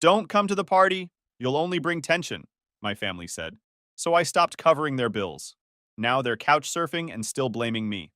Don't come to the party. You'll only bring tension, my family said. So I stopped covering their bills. Now they're couch surfing and still blaming me.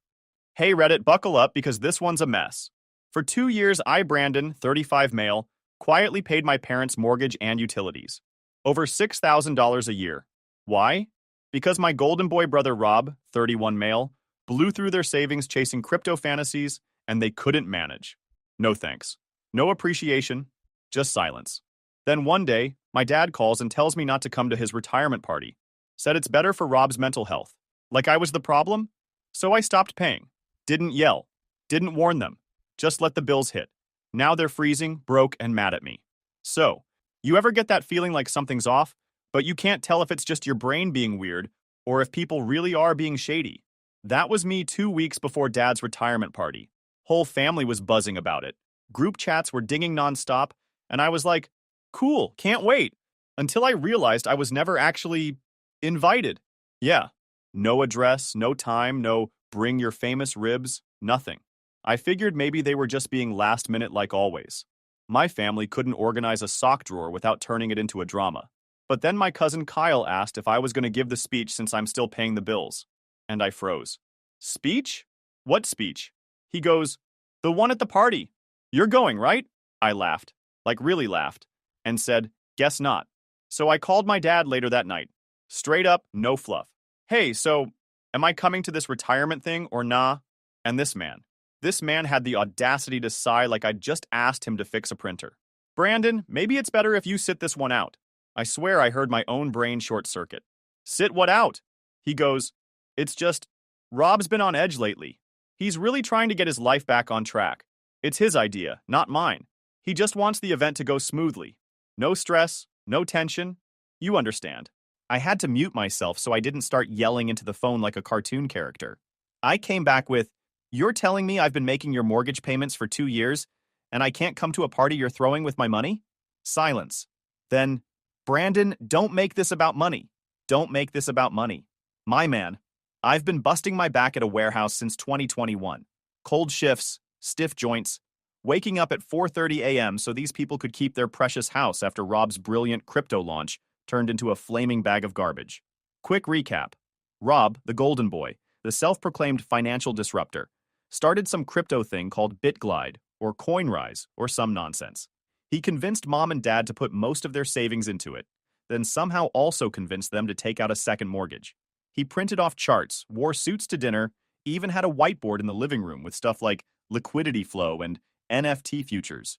Hey Reddit, buckle up because this one's a mess. For 2 years, I, Brandon, 35 male, quietly paid my parents' mortgage and utilities. Over $6,000 a year. Why? Because my golden boy brother Rob, 31 male, blew through their savings chasing crypto fantasies and they couldn't manage. No thanks. No appreciation, just silence. Then one day, my dad calls and tells me not to come to his retirement party. Said it's better for Rob's mental health. Like I was the problem? So I stopped paying. Didn't yell. Didn't warn them. Just let the bills hit. Now they're freezing, broke, and mad at me. So, you ever get that feeling like something's off, but you can't tell if it's just your brain being weird or if people really are being shady? That was me 2 weeks before Dad's retirement party. Whole family was buzzing about it. Group chats were dinging nonstop, and I was like, cool, can't wait. Until I realized I was never actually invited. Yeah, no address, no time, no bring your famous ribs, nothing. I figured maybe they were just being last minute like always. My family couldn't organize a sock drawer without turning it into a drama. But then my cousin Kyle asked if I was going to give the speech since I'm still paying the bills. And I froze. Speech? What speech? He goes, the one at the party. You're going, right? I laughed, like really laughed, and said, guess not. So I called my dad later that night. Straight up, no fluff. Hey, so, am I coming to this retirement thing or nah? And this man had the audacity to sigh like I'd just asked him to fix a printer. Brandon, maybe it's better if you sit this one out. I swear I heard my own brain short circuit. Sit what out? He goes, it's just, Rob's been on edge lately. He's really trying to get his life back on track. It's his idea, not mine. He just wants the event to go smoothly. No stress, no tension. You understand. I had to mute myself so I didn't start yelling into the phone like a cartoon character. I came back with, you're telling me I've been making your mortgage payments for 2 years, and I can't come to a party you're throwing with my money? Silence. Then, Brandon, don't make this about money. Don't make this about money. My man, I've been busting my back at a warehouse since 2021. Cold shifts, stiff joints, waking up at 4:30 a.m. so these people could keep their precious house after Rob's brilliant crypto launch turned into a flaming bag of garbage. Quick recap. Rob, the golden boy, the self-proclaimed financial disruptor, started some crypto thing called BitGlide, or CoinRise, or some nonsense. He convinced mom and dad to put most of their savings into it, then somehow also convinced them to take out a second mortgage. He printed off charts, wore suits to dinner, even had a whiteboard in the living room with stuff like liquidity flow and NFT futures.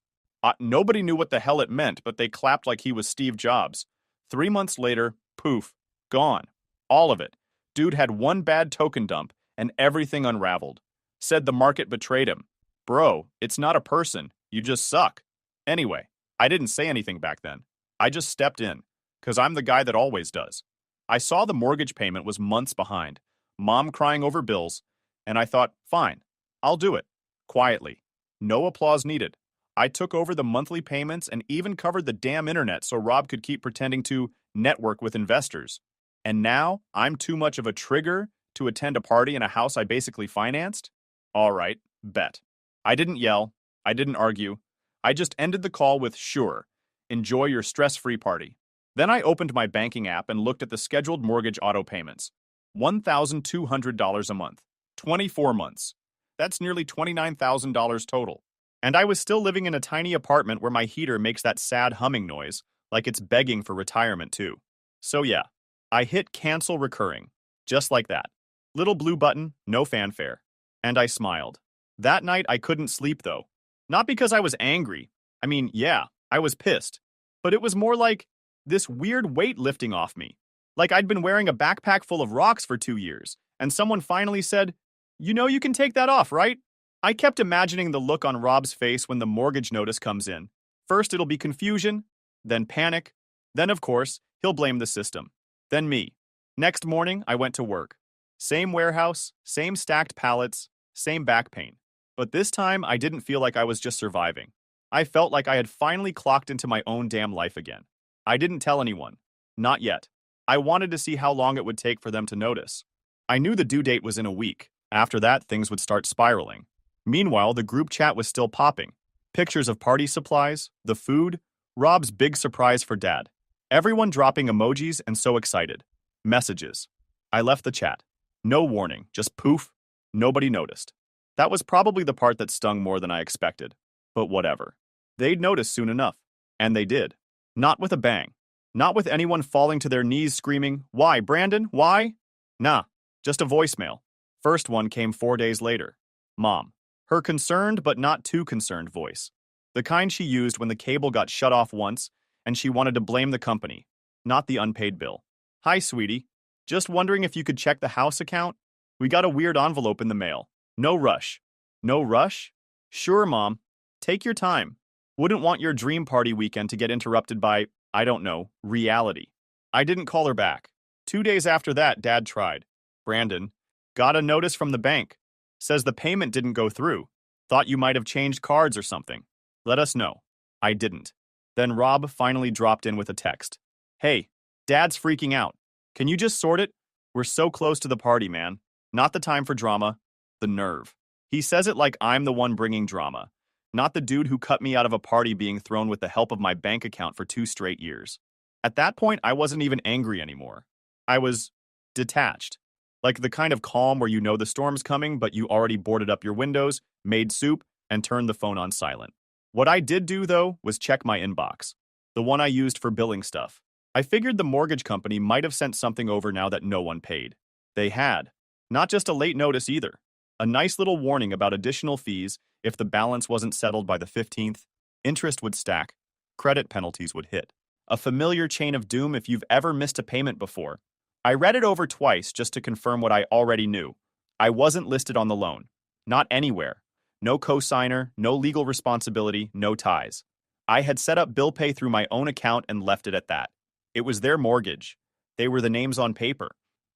Nobody knew what the hell it meant, but they clapped like he was Steve Jobs. 3 months later, poof, gone. All of it. Dude had one bad token dump, and everything unraveled. Said the market betrayed him. Bro, it's not a person. You just suck. Anyway, I didn't say anything back then. I just stepped in, 'cause I'm the guy that always does. I saw the mortgage payment was months behind, mom crying over bills, and I thought, fine, I'll do it. Quietly. No applause needed. I took over the monthly payments and even covered the damn internet so Rob could keep pretending to network with investors. And now, I'm too much of a trigger to attend a party in a house I basically financed? All right, bet. I didn't yell. I didn't argue. I just ended the call with, sure, enjoy your stress-free party. Then I opened my banking app and looked at the scheduled mortgage auto payments. $1,200 a month. 24 months. That's nearly $29,000 total. And I was still living in a tiny apartment where my heater makes that sad humming noise, like it's begging for retirement too. So yeah, I hit cancel recurring. Just like that. Little blue button, no fanfare. And I smiled. That night I couldn't sleep though. Not because I was angry. I mean, yeah, I was pissed. But it was more like this weird weight lifting off me. Like I'd been wearing a backpack full of rocks for 2 years, and someone finally said, you know you can take that off, right? I kept imagining the look on Rob's face when the mortgage notice comes in. First it'll be confusion, then panic, then of course, he'll blame the system. Then me. Next morning, I went to work. Same warehouse, same stacked pallets, same back pain. But this time, I didn't feel like I was just surviving. I felt like I had finally clocked into my own damn life again. I didn't tell anyone. Not yet. I wanted to see how long it would take for them to notice. I knew the due date was in a week. After that, things would start spiraling. Meanwhile, the group chat was still popping. Pictures of party supplies, the food, Rob's big surprise for Dad. Everyone dropping emojis and so excited. Messages. I left the chat. No warning, just poof. Nobody noticed. That was probably the part that stung more than I expected. But whatever. They'd notice soon enough. And they did. Not with a bang. Not with anyone falling to their knees screaming, "Why, Brandon? Why?" Nah, just a voicemail. First one came 4 days later. Mom. Her concerned but not too concerned voice. The kind she used when the cable got shut off once and she wanted to blame the company, not the unpaid bill. "Hi, sweetie. Just wondering if you could check the house account? We got a weird envelope in the mail. No rush." No rush? Sure, Mom. Take your time. Wouldn't want your dream party weekend to get interrupted by, I don't know, reality. I didn't call her back. 2 days after that, Dad tried. "Brandon, got a notice from the bank. Says the payment didn't go through. Thought you might have changed cards or something. Let us know." I didn't. Then Rob finally dropped in with a text. "Hey, Dad's freaking out. Can you just sort it? We're so close to the party, man. Not the time for drama." The nerve. He says it like I'm the one bringing drama, not the dude who cut me out of a party being thrown with the help of my bank account for 2 straight years. At that point, I wasn't even angry anymore. I was detached. Like the kind of calm where you know the storm's coming, but you already boarded up your windows, made soup, and turned the phone on silent. What I did do, though, was check my inbox. The one I used for billing stuff. I figured the mortgage company might have sent something over now that no one paid. They had. Not just a late notice either. A nice little warning about additional fees if the balance wasn't settled by the 15th. Interest would stack. Credit penalties would hit. A familiar chain of doom if you've ever missed a payment before. I read it over twice just to confirm what I already knew. I wasn't listed on the loan. Not anywhere. No cosigner, no legal responsibility, no ties. I had set up bill pay through my own account and left it at that. It was their mortgage. They were the names on paper.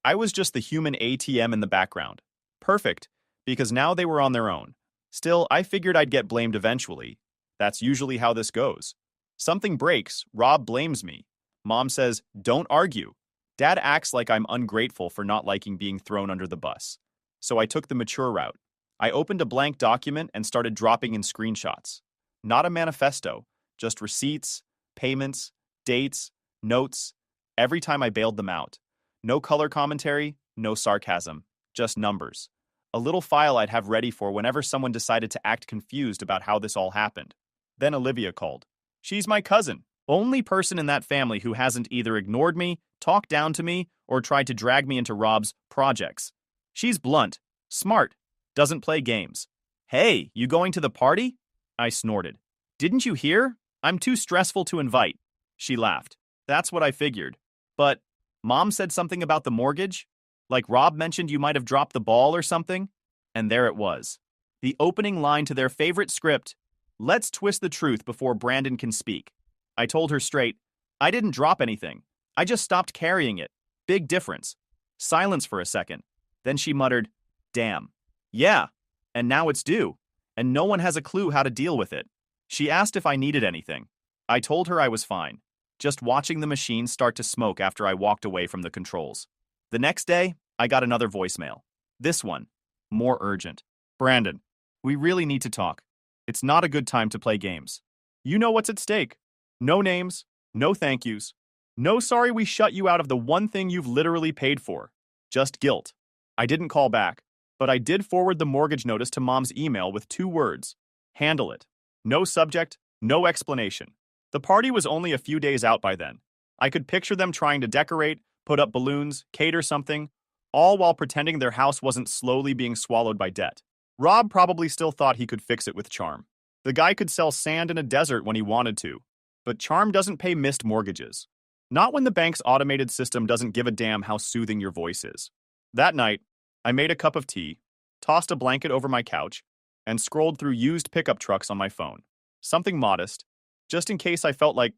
I was just the human ATM in the background. Perfect, because now they were on their own. Still, I figured I'd get blamed eventually. That's usually how this goes. Something breaks, Rob blames me. Mom says, "Don't argue." Dad acts like I'm ungrateful for not liking being thrown under the bus. So I took the mature route. I opened a blank document and started dropping in screenshots. Not a manifesto, just receipts, payments, dates, notes, every time I bailed them out. No color commentary, no sarcasm, just numbers. A little file I'd have ready for whenever someone decided to act confused about how this all happened. Then Olivia called. She's my cousin, only person in that family who hasn't either ignored me, talked down to me, or tried to drag me into Rob's projects. She's blunt, smart, doesn't play games. "Hey, you going to the party?" I snorted. "Didn't you hear? I'm too stressful to invite." She laughed. "That's what I figured. But Mom said something about the mortgage? Like Rob mentioned you might have dropped the ball or something?" And there it was. The opening line to their favorite script. Let's twist the truth before Brandon can speak. I told her straight, I didn't drop anything. I just stopped carrying it. Big difference. Silence for a second. Then she muttered, "Damn. Yeah. And now it's due. And no one has a clue how to deal with it." She asked if I needed anything. I told her I was fine. Just watching the machine start to smoke after I walked away from the controls. The next day, I got another voicemail. This one. More urgent. "Brandon, we really need to talk. It's not a good time to play games. You know what's at stake. No names, no thank yous. No sorry we shut you out of the one thing you've literally paid for. Just guilt." I didn't call back, but I did forward the mortgage notice to Mom's email with 2 words. Handle it. No subject, no explanation. The party was only a few days out by then. I could picture them trying to decorate, put up balloons, cater something, all while pretending their house wasn't slowly being swallowed by debt. Rob probably still thought he could fix it with charm. The guy could sell sand in a desert when he wanted to, but charm doesn't pay missed mortgages. Not when the bank's automated system doesn't give a damn how soothing your voice is. That night, I made a cup of tea, tossed a blanket over my couch, and scrolled through used pickup trucks on my phone. Something modest, just in case I felt like,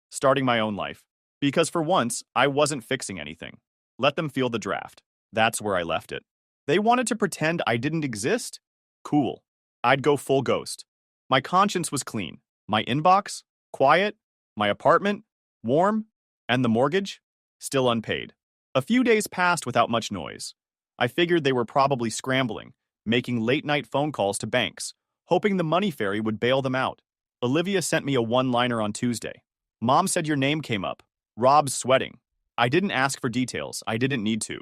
starting my own life. Because for once, I wasn't fixing anything. Let them feel the draft. That's where I left it. They wanted to pretend I didn't exist? Cool. I'd go full ghost. My conscience was clean. My inbox? Quiet. My apartment? Warm. And the mortgage? Still unpaid. A few days passed without much noise. I figured they were probably scrambling, making late-night phone calls to banks, hoping the money fairy would bail them out. Olivia sent me a one-liner on Tuesday. Mom said your name came up. Rob's sweating. I didn't ask for details. I didn't need to.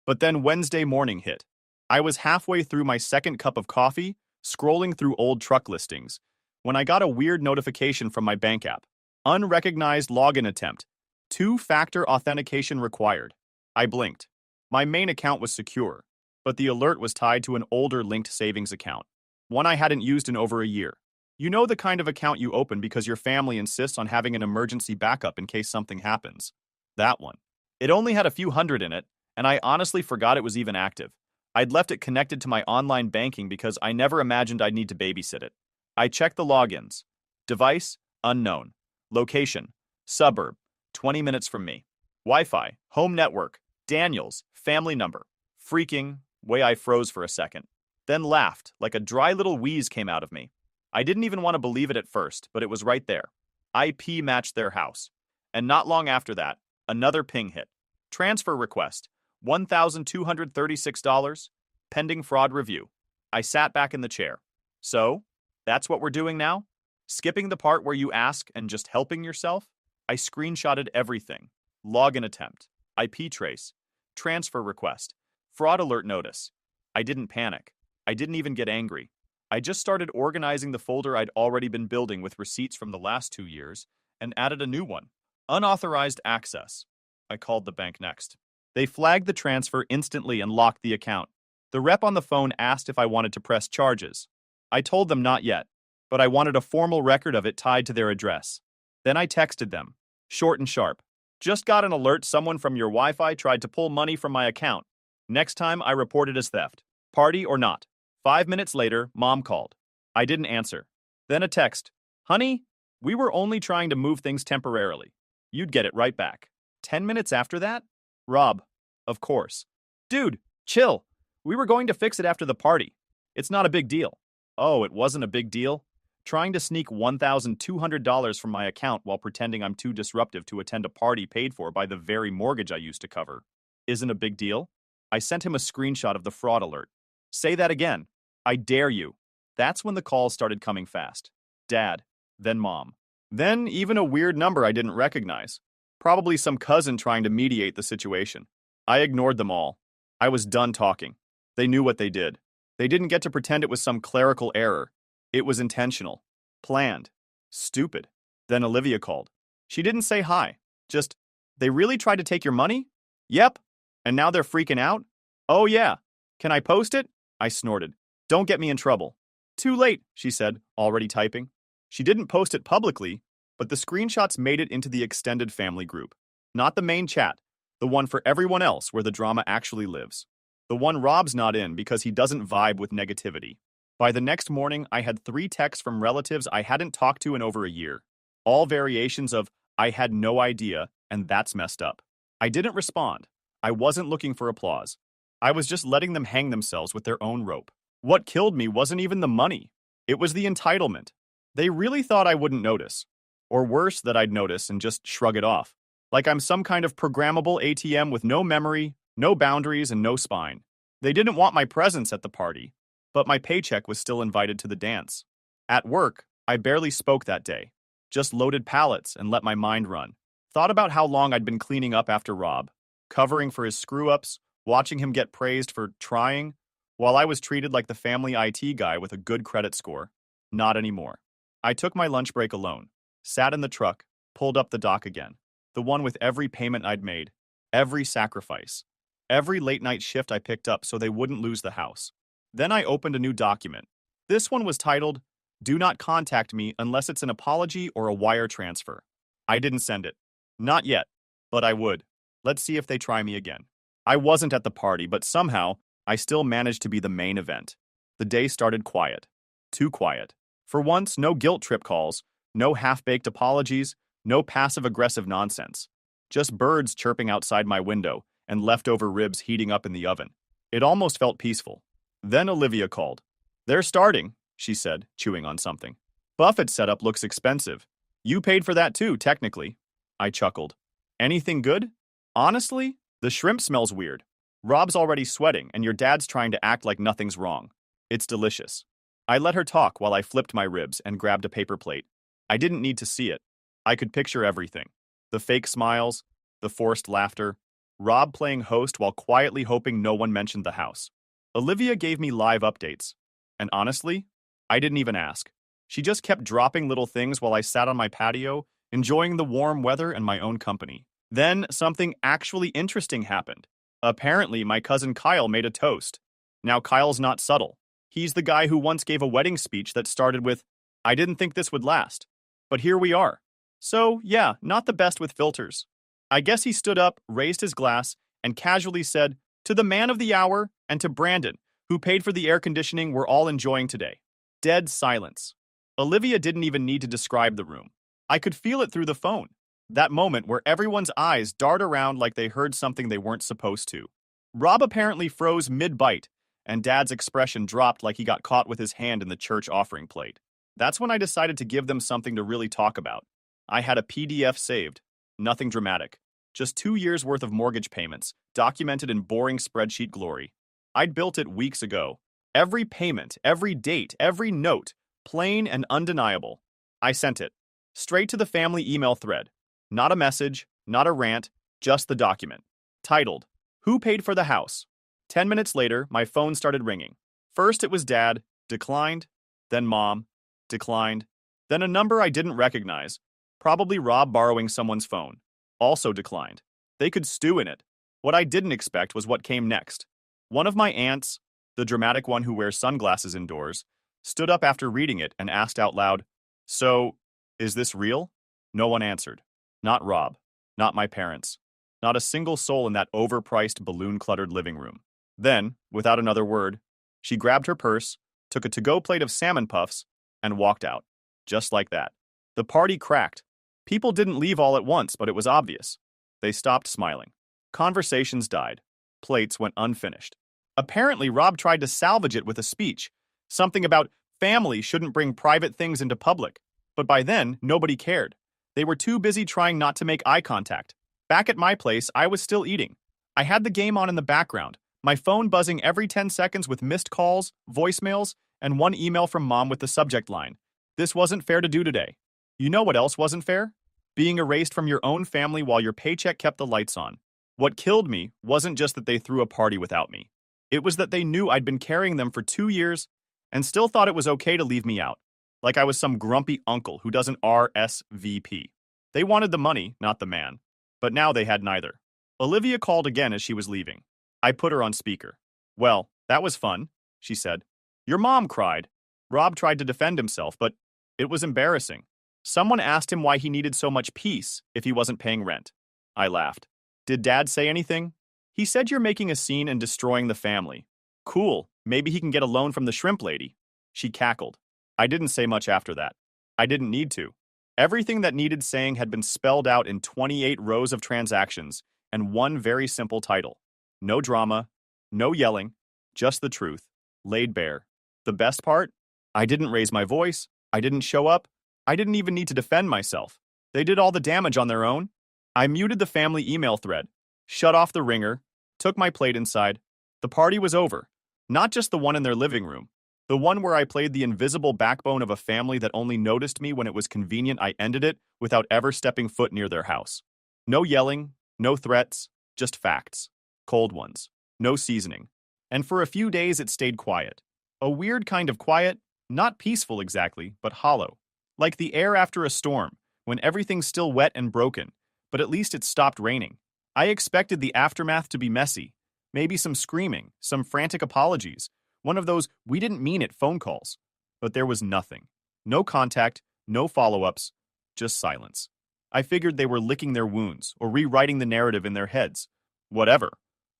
But then Wednesday morning hit. I was halfway through my second cup of coffee, scrolling through old truck listings, when I got a weird notification from my bank app. Unrecognized login attempt. Two-factor authentication required. I blinked. My main account was secure, but the alert was tied to an older linked savings account, one I hadn't used in over a year. You know the kind of account you open because your family insists on having an emergency backup in case something happens. That one. It only had a few hundred in it, and I honestly forgot it was even active. I'd left it connected to my online banking because I never imagined I'd need to babysit it. I checked the logins. Device, unknown. Location, suburb, 20 minutes from me. Wi-Fi, home network, Daniels, family number. Freaking, way I froze for a second. Then laughed, like a dry little wheeze came out of me. I didn't even want to believe it at first, but it was right there. IP matched their house. And not long after that, another ping hit. Transfer request, $1,236, pending fraud review. I sat back in the chair. So, that's what we're doing now? Skipping the part where you ask and just helping yourself? I screenshotted everything. Login attempt, IP trace, transfer request, fraud alert notice. I didn't panic. I didn't even get angry. I just started organizing the folder I'd already been building with receipts from the last 2 years and added a new one. Unauthorized access. I called the bank next. They flagged the transfer instantly and locked the account. The rep on the phone asked if I wanted to press charges. I told them not yet, but I wanted a formal record of it tied to their address. Then I texted them, short and sharp. Just got an alert someone from your Wi-Fi tried to pull money from my account. Next time I report it as theft. Party or not. 5 minutes later, Mom called. I didn't answer. Then a text. Honey, we were only trying to move things temporarily. You'd get it right back. 10 minutes after that? Rob. Of course. Dude, chill. We were going to fix it after the party. It's not a big deal. Oh, it wasn't a big deal? Trying to sneak $1,200 from my account while pretending I'm too disruptive to attend a party paid for by the very mortgage I used to cover. Isn't a big deal? I sent him a screenshot of the fraud alert. Say that again. I dare you. That's when the calls started coming fast. Dad, then Mom. Then even a weird number I didn't recognize. Probably some cousin trying to mediate the situation. I ignored them all. I was done talking. They knew what they did. They didn't get to pretend it was some clerical error. It was intentional. Planned. Stupid. Then Olivia called. She didn't say hi. Just, they really tried to take your money? Yep. And now they're freaking out? Oh yeah. Can I post it? I snorted. Don't get me in trouble. Too late, she said, already typing. She didn't post it publicly, but the screenshots made it into the extended family group. Not the main chat, the one for everyone else where the drama actually lives. The one Rob's not in because he doesn't vibe with negativity. By the next morning, I had 3 texts from relatives I hadn't talked to in over a year. All variations of, I had no idea, and that's messed up. I didn't respond. I wasn't looking for applause. I was just letting them hang themselves with their own rope. What killed me wasn't even the money. It was the entitlement. They really thought I wouldn't notice. Or worse, that I'd notice and just shrug it off. Like I'm some kind of programmable ATM with no memory, no boundaries, and no spine. They didn't want my presence at the party, but my paycheck was still invited to the dance. At work, I barely spoke that day. Just loaded pallets and let my mind run. Thought about how long I'd been cleaning up after Rob, covering for his screw-ups, watching him get praised for trying, while I was treated like the family IT guy with a good credit score. Not anymore. I took my lunch break alone, sat in the truck, pulled up the dock again. The one with every payment I'd made, every sacrifice, every late-night shift I picked up so they wouldn't lose the house. Then I opened a new document. This one was titled, Do Not Contact Me Unless It's an Apology or a Wire Transfer. I didn't send it. Not yet, but I would. Let's see if they try me again. I wasn't at the party, but somehow, I still managed to be the main event. The day started quiet. Too quiet. For once, no guilt trip calls, no half-baked apologies, no passive-aggressive nonsense. Just birds chirping outside my window and leftover ribs heating up in the oven. It almost felt peaceful. Then Olivia called. They're starting, she said, chewing on something. Buffett's setup looks expensive. You paid for that too, technically. I chuckled. Anything good? Honestly, the shrimp smells weird. Rob's already sweating, and your dad's trying to act like nothing's wrong. It's delicious. I let her talk while I flipped my ribs and grabbed a paper plate. I didn't need to see it. I could picture everything. The fake smiles, the forced laughter, Rob playing host while quietly hoping no one mentioned the house. Olivia gave me live updates. And honestly, I didn't even ask. She just kept dropping little things while I sat on my patio, enjoying the warm weather and my own company. Then something actually interesting happened. Apparently, my cousin Kyle made a toast. Now, Kyle's not subtle. He's the guy who once gave a wedding speech that started with, "I didn't think this would last. But here we are." So, yeah, not the best with filters. I guess he stood up, raised his glass, and casually said, "To the man of the hour and to Brandon, who paid for the air conditioning we're all enjoying today." Dead silence. Olivia didn't even need to describe the room. I could feel it through the phone. That moment where everyone's eyes dart around like they heard something they weren't supposed to. Rob apparently froze mid-bite, and Dad's expression dropped like he got caught with his hand in the church offering plate. That's when I decided to give them something to really talk about. I had a PDF saved. Nothing dramatic. Just 2 years' worth of mortgage payments, documented in boring spreadsheet glory. I'd built it weeks ago. Every payment, every date, every note, plain and undeniable. I sent it. Straight to the family email thread. Not a message, not a rant, just the document. Titled, "Who Paid for the House?" 10 minutes later, my phone started ringing. First it was Dad, declined. Then Mom, declined. Then a number I didn't recognize. Probably Rob borrowing someone's phone. Also declined. They could stew in it. What I didn't expect was what came next. One of my aunts, the dramatic one who wears sunglasses indoors, stood up after reading it and asked out loud, "So, is this real?" No one answered. Not Rob. Not my parents. Not a single soul in that overpriced, balloon-cluttered living room. Then, without another word, she grabbed her purse, took a to-go plate of salmon puffs, and walked out. Just like that. The party cracked. People didn't leave all at once, but it was obvious. They stopped smiling. Conversations died. Plates went unfinished. Apparently, Rob tried to salvage it with a speech. Something about family shouldn't bring private things into public. But by then, nobody cared. They were too busy trying not to make eye contact. Back at my place, I was still eating. I had the game on in the background, my phone buzzing every 10 seconds with missed calls, voicemails, and one email from Mom with the subject line, "This wasn't fair to do today." You know what else wasn't fair? Being erased from your own family while your paycheck kept the lights on. What killed me wasn't just that they threw a party without me. It was that they knew I'd been carrying them for 2 years and still thought it was okay to leave me out. Like I was some grumpy uncle who doesn't RSVP. They wanted the money, not the man. But now they had neither. Olivia called again as she was leaving. I put her on speaker. "Well, that was fun," she said. "Your mom cried." Rob tried to defend himself, but it was embarrassing. Someone asked him why he needed so much peace if he wasn't paying rent. I laughed. "Did Dad say anything?" "He said you're making a scene and destroying the family." "Cool, maybe he can get a loan from the shrimp lady." She cackled. I didn't say much after that. I didn't need to. Everything that needed saying had been spelled out in 28 rows of transactions and one very simple title. No drama, no yelling, just the truth, laid bare. The best part? I didn't raise my voice, I didn't show up, I didn't even need to defend myself. They did all the damage on their own. I muted the family email thread, shut off the ringer, took my plate inside. The party was over. Not just the one in their living room. The one where I played the invisible backbone of a family that only noticed me when it was convenient I ended it without ever stepping foot near their house. No yelling, no threats, just facts. Cold ones. No seasoning. And for a few days it stayed quiet. A weird kind of quiet, not peaceful exactly, but hollow. Like the air after a storm, when everything's still wet and broken, but at least it stopped raining. I expected the aftermath to be messy. Maybe some screaming, some frantic apologies, one of those "we didn't mean it" phone calls. But there was nothing. No contact, no follow-ups, just silence. I figured they were licking their wounds or rewriting the narrative in their heads. Whatever.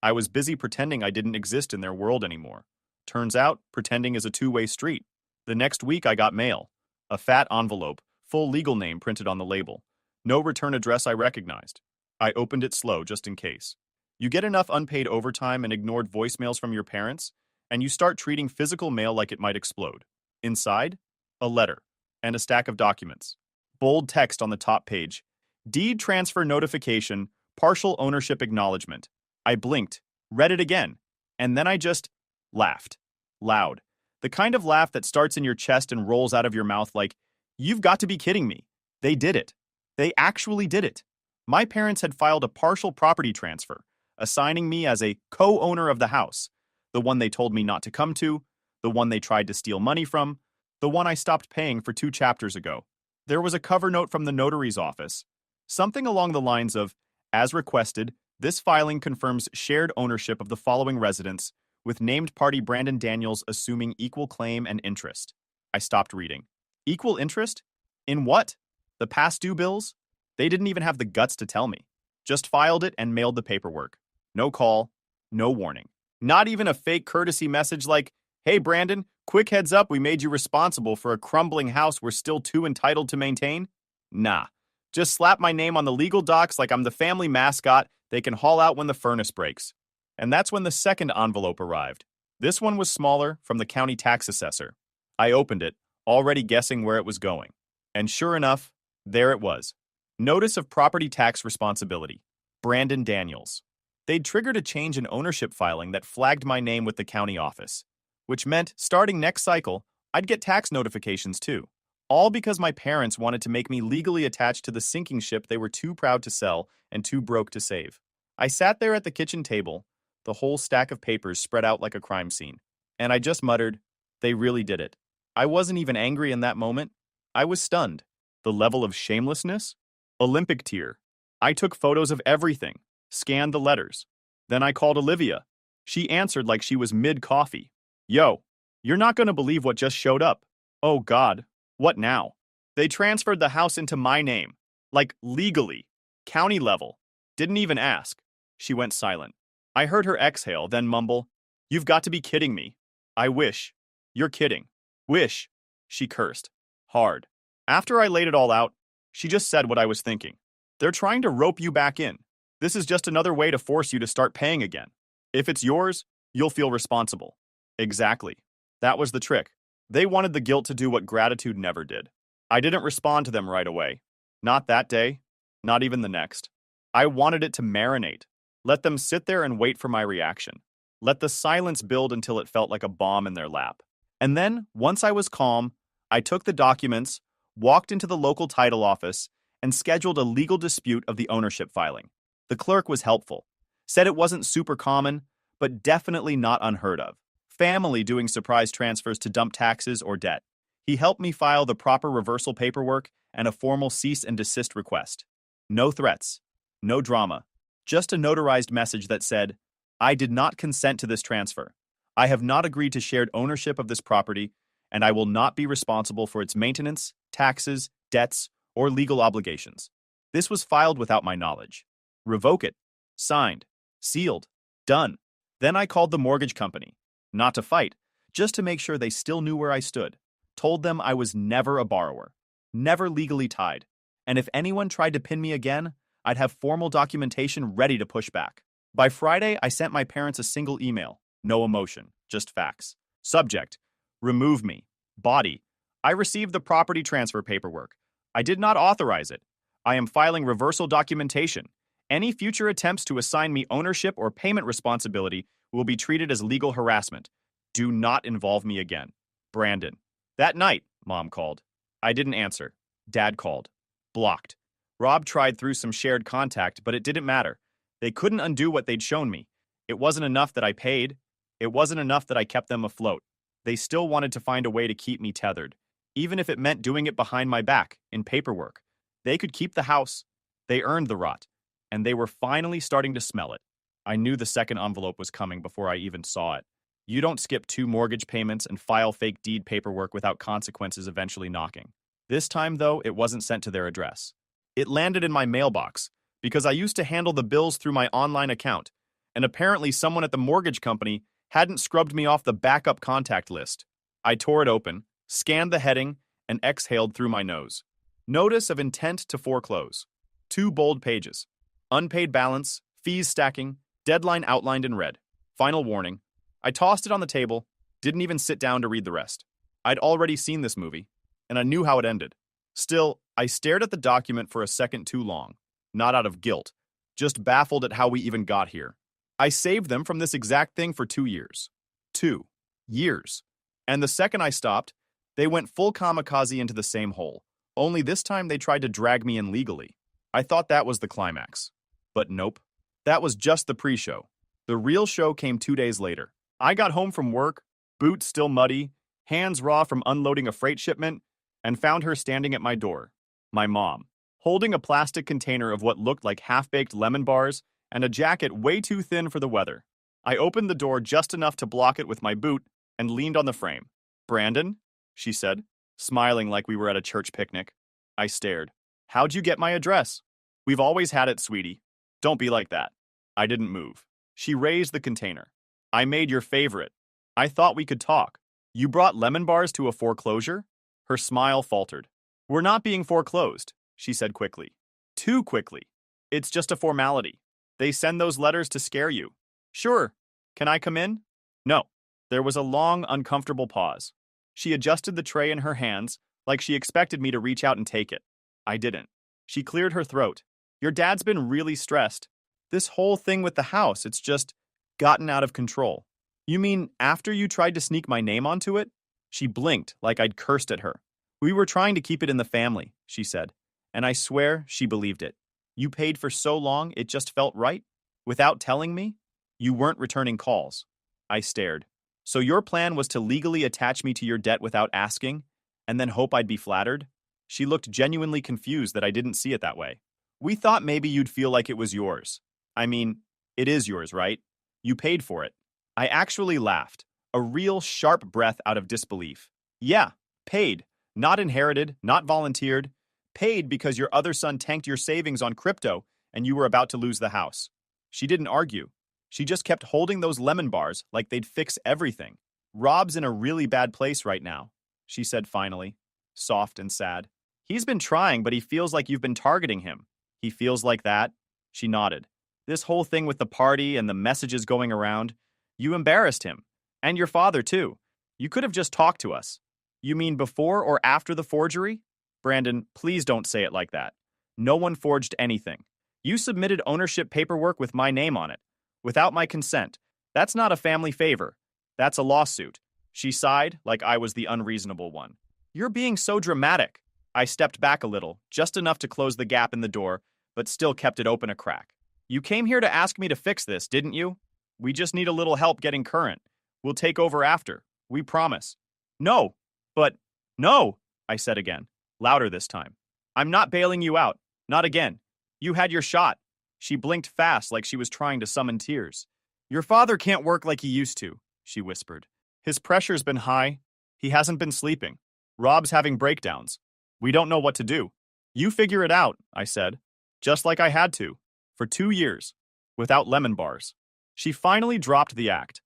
I was busy pretending I didn't exist in their world anymore. Turns out, pretending is a two-way street. The next week I got mail. A fat envelope, full legal name printed on the label. No return address I recognized. I opened it slow just in case. You get enough unpaid overtime and ignored voicemails from your parents, and you start treating physical mail like it might explode. Inside, a letter and a stack of documents. Bold text on the top page. Deed transfer notification, partial ownership acknowledgement. I blinked, read it again, and then I just laughed. Loud. The kind of laugh that starts in your chest and rolls out of your mouth like, You've got to be kidding me. They did it. They actually did it. My parents had filed a partial property transfer, assigning me as a co-owner of the house, the one they told me not to come to, the one they tried to steal money from, the one I stopped paying for 2 chapters ago. There was a cover note from the notary's office, something along the lines of, as requested, this filing confirms shared ownership of the following residence, with named party Brandon Daniels assuming equal claim and interest. I stopped reading. Equal interest? In what? The past due bills? They didn't even have the guts to tell me. Just filed it and mailed the paperwork. No call, no warning. Not even a fake courtesy message like, hey Brandon, quick heads up, we made you responsible for a crumbling house we're still too entitled to maintain? Nah. Just slap my name on the legal docs like I'm the family mascot they can haul out when the furnace breaks. And that's when the second envelope arrived. This one was smaller, from the county tax assessor. I opened it, already guessing where it was going. And sure enough, there it was. Notice of property tax responsibility. Brandon Daniels. They'd triggered a change in ownership filing that flagged my name with the county office, which meant starting next cycle, I'd get tax notifications too. All because my parents wanted to make me legally attached to the sinking ship they were too proud to sell and too broke to save. I sat there at the kitchen table, the whole stack of papers spread out like a crime scene, and I just muttered, they really did it. I wasn't even angry in that moment. I was stunned. The level of shamelessness? Olympic tier. I took photos of everything, scanned the letters. Then I called Olivia. She answered like she was mid-coffee. Yo, you're not gonna believe what just showed up. Oh God, what now? They transferred the house into my name. Like, legally. County level. Didn't even ask. She went silent. I heard her exhale, then mumble, you've got to be kidding me. I wish. You're kidding. Wish. She cursed. Hard. After I laid it all out, she just said what I was thinking. They're trying to rope you back in. This is just another way to force you to start paying again. If it's yours, you'll feel responsible. Exactly. That was the trick. They wanted the guilt to do what gratitude never did. I didn't respond to them right away. Not that day. Not even the next. I wanted it to marinate. Let them sit there and wait for my reaction. Let the silence build until it felt like a bomb in their lap. And then, once I was calm, I took the documents, walked into the local title office, and scheduled a legal dispute of the ownership filing. The clerk was helpful. Said it wasn't super common, but definitely not unheard of. Family doing surprise transfers to dump taxes or debt. He helped me file the proper reversal paperwork and a formal cease and desist request. No threats. No drama. Just a notarized message that said, I did not consent to this transfer. I have not agreed to shared ownership of this property, and I will not be responsible for its maintenance, taxes, debts, or legal obligations. This was filed without my knowledge. Revoke it. Signed. Sealed. Done. Then I called the mortgage company. Not to fight, just to make sure they still knew where I stood. Told them I was never a borrower. Never legally tied. And if anyone tried to pin me again, I'd have formal documentation ready to push back. By Friday, I sent my parents a single email. No emotion, just facts. Subject: remove me. Body: I received the property transfer paperwork. I did not authorize it. I am filing reversal documentation. Any future attempts to assign me ownership or payment responsibility will be treated as legal harassment. Do not involve me again. Brandon. That night, Mom called. I didn't answer. Dad called. Blocked. Rob tried through some shared contact, but it didn't matter. They couldn't undo what they'd shown me. It wasn't enough that I paid. It wasn't enough that I kept them afloat. They still wanted to find a way to keep me tethered, even if it meant doing it behind my back, in paperwork. They could keep the house. They earned the rot, and they were finally starting to smell it. I knew the second envelope was coming before I even saw it. You don't skip 2 mortgage payments and file fake deed paperwork without consequences eventually knocking. This time, though, it wasn't sent to their address. It landed in my mailbox, because I used to handle the bills through my online account, and apparently someone at the mortgage company hadn't scrubbed me off the backup contact list. I tore it open, scanned the heading, and exhaled through my nose. Notice of intent to foreclose. 2 bold pages. Unpaid balance, fees stacking, deadline outlined in red. Final warning. I tossed it on the table, didn't even sit down to read the rest. I'd already seen this movie, and I knew how it ended. Still, I stared at the document for a second too long. Not out of guilt, just baffled at how we even got here. I saved them from this exact thing for 2 years. 2 years. And the second I stopped, They went full kamikaze into the same hole, only this time they tried to drag me in legally. I thought that was the climax. But nope. That was just the pre-show. The real show came 2 days later. I got home from work, boots still muddy, hands raw from unloading a freight shipment, and found her standing at my door. My mom, holding a plastic container of what looked like half-baked lemon bars and a jacket way too thin for the weather. I opened the door just enough to block it with my boot and leaned on the frame. "Brandon?" she said, smiling like we were at a church picnic. I stared. "How'd you get my address?" "We've always had it, sweetie. Don't be like that." I didn't move. She raised the container. "I made your favorite. I thought we could talk. You brought lemon bars to a foreclosure?" Her smile faltered. "We're not being foreclosed," she said quickly. Too quickly. "It's just a formality. They send those letters to scare you." "Sure. Can I come in?" "No." There was a long, uncomfortable pause. She adjusted the tray in her hands, like she expected me to reach out and take it. I didn't. She cleared her throat. "Your dad's been really stressed. This whole thing with the house, it's just gotten out of control." "You mean after you tried to sneak my name onto it?" She blinked like I'd cursed at her. "We were trying to keep it in the family," she said, and I swear she believed it. "You paid for so long it just felt right? Without telling me? You weren't returning calls." I stared. "So your plan was to legally attach me to your debt without asking, and then hope I'd be flattered?" She looked genuinely confused that I didn't see it that way. "We thought maybe you'd feel like it was yours. I mean, it is yours, right? You paid for it." I actually laughed, a real sharp breath out of disbelief. "Yeah, paid. Not inherited, not volunteered. Paid because your other son tanked your savings on crypto and you were about to lose the house." She didn't argue. She just kept holding those lemon bars like they'd fix everything. "Rob's in a really bad place right now," she said finally, soft and sad. "He's been trying, but he feels like you've been targeting him." "He feels like that?" She nodded. "This whole thing with the party and the messages going around, you embarrassed him. And your father, too. You could have just talked to us." "You mean before or after the forgery?" "Brandon, please don't say it like that. No one forged anything. You submitted ownership paperwork with my name on it, without my consent. That's not a family favor. That's a lawsuit." She sighed like I was the unreasonable one. "You're being so dramatic." I stepped back a little, just enough to close the gap in the door, but still kept it open a crack. "You came here to ask me to fix this, didn't you? We just need a little help getting current. We'll take over after. We promise." "No, but no," I said again, louder this time. "I'm not bailing you out. Not again. You had your shot." She blinked fast like she was trying to summon tears. "Your father can't work like he used to," she whispered. "His pressure's been high. He hasn't been sleeping. Rob's having breakdowns. We don't know what to do." "You figure it out," I said, just like I had to, for 2 years, without lemon bars. She finally dropped the act.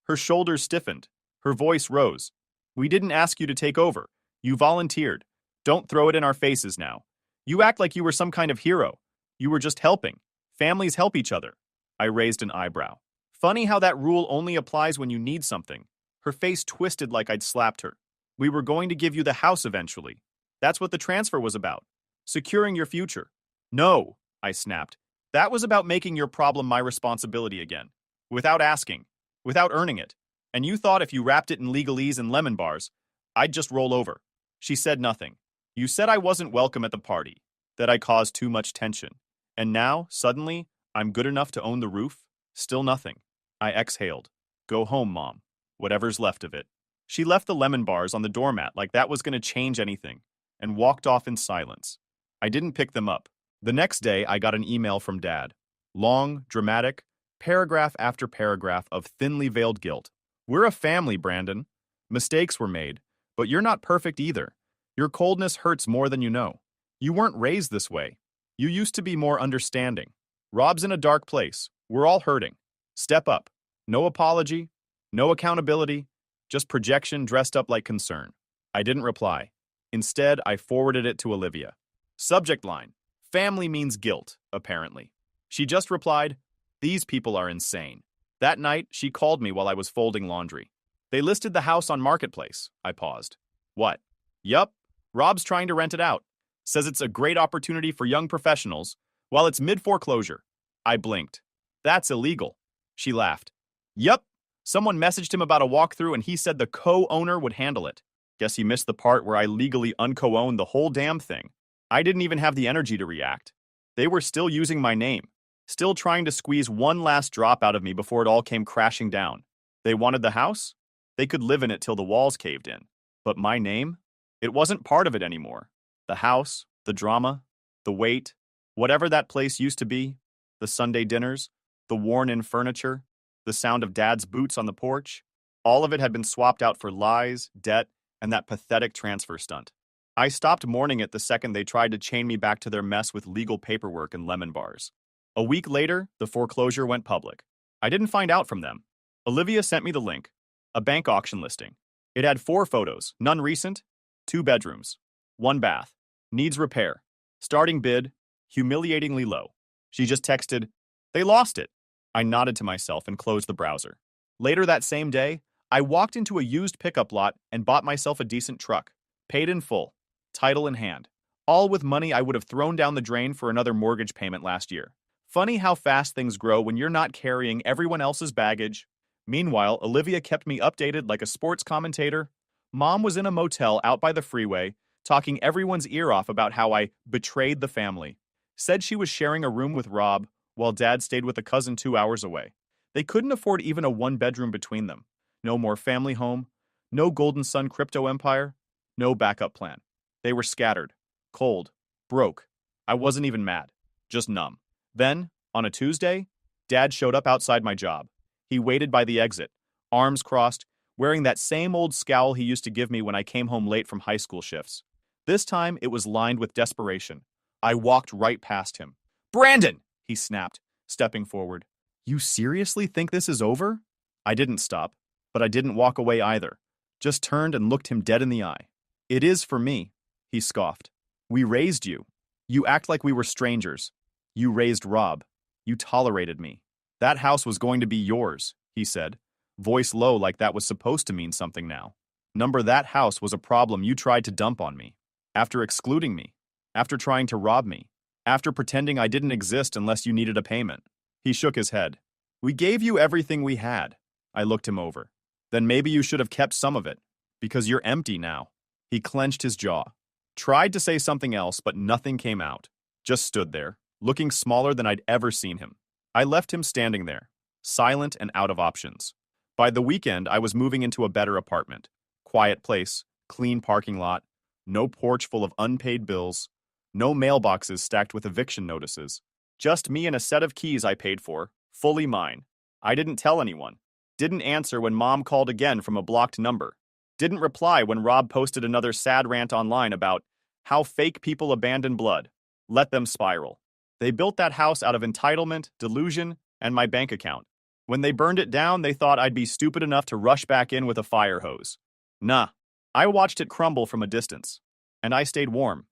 Her shoulders stiffened. Her voice rose. "We didn't ask you to take over. You volunteered. Don't throw it in our faces now. You act like you were some kind of hero. You were just helping. Families help each other." I raised an eyebrow. "Funny how that rule only applies when you need something." Her face twisted like I'd slapped her. "We were going to give you the house eventually. That's what the transfer was about. Securing your future." "No," I snapped. "That was about making your problem my responsibility again. Without asking. Without earning it. And you thought if you wrapped it in legalese and lemon bars, I'd just roll over." She said nothing. "You said I wasn't welcome at the party. That I caused too much tension. And now, suddenly, I'm good enough to own the roof? Still nothing." I exhaled. "Go home, Mom. Whatever's left of it." She left the lemon bars on the doormat like that was going to change anything, and walked off in silence. I didn't pick them up. The next day, I got an email from Dad. Long, dramatic, paragraph after paragraph of thinly veiled guilt. "We're a family, Brandon. Mistakes were made, but you're not perfect either. Your coldness hurts more than you know. You weren't raised this way. You used to be more understanding. Rob's in a dark place. We're all hurting. Step up. No apology, no accountability, just projection dressed up like concern." I didn't reply. Instead, I forwarded it to Olivia. Subject line: "Family means guilt, apparently." She just replied, "These people are insane." That night, she called me while I was folding laundry. "They listed the house on Marketplace." I paused. "What?" "Yup. Rob's trying to rent it out. Says it's a great opportunity for young professionals while it's mid-foreclosure." I blinked. "That's illegal." She laughed. "Yup. Someone messaged him about a walkthrough and he said the co-owner would handle it." Guess he missed the part where I legally unco-owned the whole damn thing. I didn't even have the energy to react. They were still using my name, still trying to squeeze one last drop out of me before it all came crashing down. They wanted the house? They could live in it till the walls caved in. But my name? It wasn't part of it anymore. The house, the drama, the wait, whatever that place used to be, the Sunday dinners, the worn-in furniture, the sound of Dad's boots on the porch, all of it had been swapped out for lies, debt, and that pathetic transfer stunt. I stopped mourning it the second they tried to chain me back to their mess with legal paperwork and lemon bars. A week later, the foreclosure went public. I didn't find out from them. Olivia sent me the link, a bank auction listing. It had 4 photos, none recent, 2 bedrooms, 1 bath, needs repair, starting bid, humiliatingly low. She just texted, "They lost it." I nodded to myself and closed the browser. Later that same day, I walked into a used pickup lot and bought myself a decent truck, paid in full, title in hand, all with money I would have thrown down the drain for another mortgage payment last year. Funny how fast things grow when you're not carrying everyone else's baggage. Meanwhile, Olivia kept me updated like a sports commentator. Mom was in a motel out by the freeway, talking everyone's ear off about how I betrayed the family. Said she was sharing a room with Rob, while Dad stayed with a cousin 2 hours away. They couldn't afford even a 1-bedroom between them. No more family home, no Golden Sun crypto empire, no backup plan. They were scattered, cold, broke. I wasn't even mad, just numb. Then, on a Tuesday, Dad showed up outside my job. He waited by the exit, arms crossed, wearing that same old scowl he used to give me when I came home late from high school shifts. This time, it was lined with desperation. I walked right past him. "Brandon!" he snapped, stepping forward. "You seriously think this is over?" I didn't stop, but I didn't walk away either. Just turned and looked him dead in the eye. "It is for me," he scoffed. "We raised you. You act like we were strangers. You raised Rob. You tolerated me. That house was going to be yours," he said, voice low like that was supposed to mean something now. "Number, that house was a problem you tried to dump on me. After excluding me. After trying to rob me. After pretending I didn't exist unless you needed a payment." He shook his head. "We gave you everything we had." I looked him over. "Then maybe you should have kept some of it, because you're empty now." He clenched his jaw. Tried to say something else, but nothing came out. Just stood there, looking smaller than I'd ever seen him. I left him standing there, silent and out of options. By the weekend, I was moving into a better apartment. Quiet place, clean parking lot, no porch full of unpaid bills, no mailboxes stacked with eviction notices. Just me and a set of keys I paid for, fully mine. I didn't tell anyone. Didn't answer when Mom called again from a blocked number. Didn't reply when Rob posted another sad rant online about how fake people abandon blood. Let them spiral. They built that house out of entitlement, delusion, and my bank account. When they burned it down, they thought I'd be stupid enough to rush back in with a fire hose. Nah, I watched it crumble from a distance. And I stayed warm.